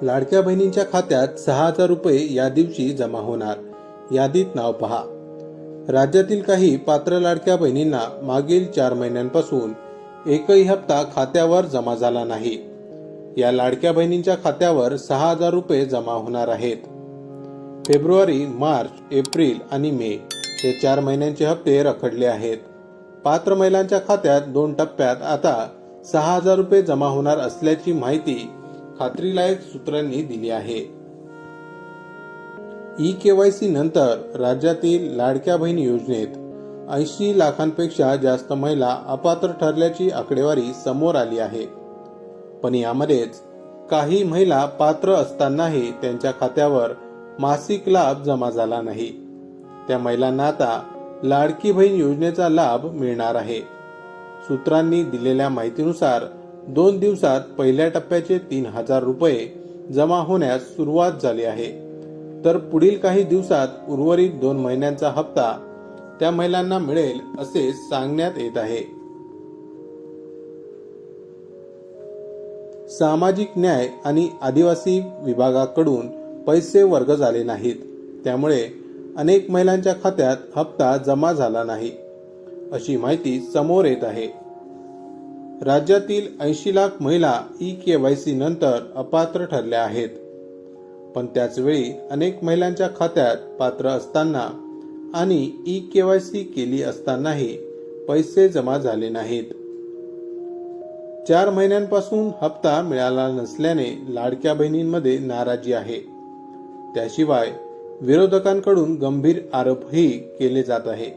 लाडक्या बहिणींच्या खात्यात 6,000 रुपये या दिवशी जमा होणार. यादीत नाव पहा. राज्यातील काही पात्र लाडक्या बहिणींना मागील 4 महिन्यांपासून एकही हप्ता खात्यावर जमा झाला नाही. या लाडक्या बहिणींच्या खात्यावर 6,000 रुपये जमा होणार आहेत. फेब्रुवारी, मार्च, एप्रिल आणि मे हे 4 महिन्यांचे हप्ते रखडले आहेत. पात्र महिलांच्या खात्यात 2 टप्प्यात आता 6,000 रुपये जमा होणार असल्याची माहिती खात्रीलायक सूत्रांनी दिली आहे. ई-केवायसी नंतर राज्यातील लाडक्या बहीण योजनेत 80 लाखांपेक्षा जास्त महिला अपात्र ठरल्याची आकडेवारी समोर आली आहे. पण यामध्येच काही महिला पात्र असतानाही त्यांच्या खात्यावर मासिक लाभ जमा झाला नाही. त्या महिलांना आता लाडकी बहीण योजनेचा लाभ मिळणार आहे. सूत्रांनी दिलेल्या माहितीनुसार 2 दिवसात पहिल्या टप्प्याचे 3,000 रुपये जमा होण्यास सुरुवात झाली आहे. तर पुढील काही दिवसात उर्वरित 2 महिन्यांचा हप्ता त्या महिलांना मिळेल असे सांगण्यात येत आहे. सामाजिक न्याय आणि आदिवासी विभागाकडून पैसे वर्ग झाले नाहीत. त्यामुळे अनेक महिलांच्या खात्यात हप्ता जमा झाला नाही, अशी माहिती समोर येत आहे. राज्यातील 80 लाख महिला ई-केवायसी नंतर अपात्र ठरल्या आहेत. पण त्याचवेळी अनेक महिलांच्या खात्यात पात्र असताना आणि ई-केवायसी केली असतानाही पैसे जमा झाले नाहीत. 4 महिन्यांपासून हप्ता मिळाला नसल्याने लाडक्या बहिणींमध्ये नाराजी आहे. त्याशिवाय विरोधकांकडून गंभीर आरोपही केले जात आहे.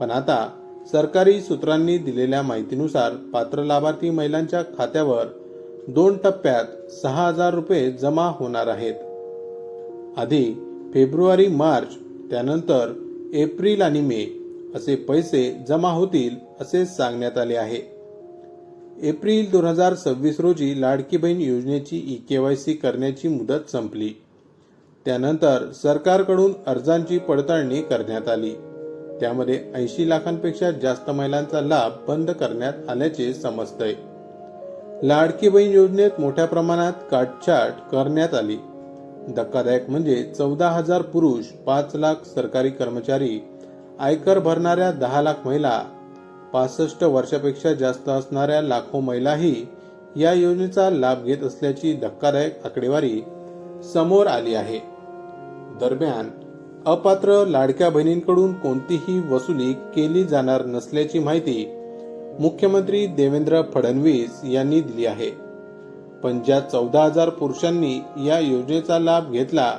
पण आता सरकारी सूत्रांनी दिलेल्या माहितीनुसार पात्र लाभार्थी महिलांच्या खात्यावर 2 टप्प्यात 6,000 रुपये जमा होणार आहेत. आधी फेब्रुवारी, मार्च, त्यानंतर एप्रिल आणि मे असे पैसे जमा होतील असे सांगण्यात आले आहे. एप्रिल 2026 रोजी लाडकी बहीण योजनेची ई-केवायसी करण्याची मुदत संपली. त्यानंतर सरकारकडून अर्जांची पडताळणी करण्यात आली. त्यामध्ये 80 लाखांपेक्षा जास्त महिलांचा लाभ बंद करण्यात आल्याचे समजतंय. लाडकी बहीण योजनेत मोठ्या प्रमाणात काटछाट करण्यात आली. धक्कादायक म्हणजे 14,000 पुरुष, 5 लाख सरकारी कर्मचारी, आयकर भरणाऱ्या 10 लाख महिला, 65 वर्षापेक्षा जास्त असणाऱ्या लाखो महिलाही या योजनेचा लाभ घेत असल्याची धक्कादायक आकडेवारी समोर आली आहे. दरम्यान अपात्र लाडक्या बहिणींकडून कोणतीही वसुली केली जाणार नसल्याची माहिती मुख्यमंत्री देवेंद्र फडणवीस यांनी दिली आहे. पण ज्या 14,000 पुरुषांनी या योजनेचा लाभ घेतला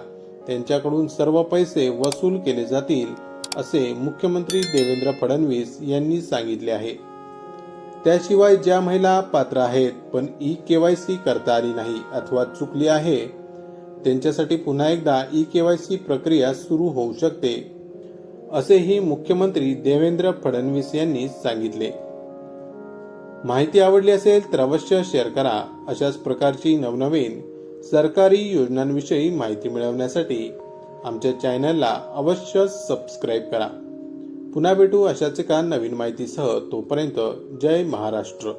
त्यांच्याकडून सर्व पैसे वसूल केले जातील असे मुख्यमंत्री देवेंद्र फडणवीस यांनी सांगितले आहे. त्याशिवाय ज्या महिला पात्र आहेत पण ई-केवायसी करता आली नाही अथवा चुकली आहे त्यांच्यासाठी पुन्हा एकदा ई-केवायसी प्रक्रिया सुरू होऊ शकते, असेही मुख्यमंत्री देवेंद्र फडणवीस यांनी सांगितले. माहिती आवडली असेल तर अवश्य शेअर करा. अशाच प्रकारची नवनवीन सरकारी योजनांविषयी माहिती मिळवण्यासाठी आमच्या चॅनलला अवश्य सबस्क्राईब करा. पुन्हा भेटू अशाच एका नवीन माहितीसह. तोपर्यंत जय महाराष्ट्र.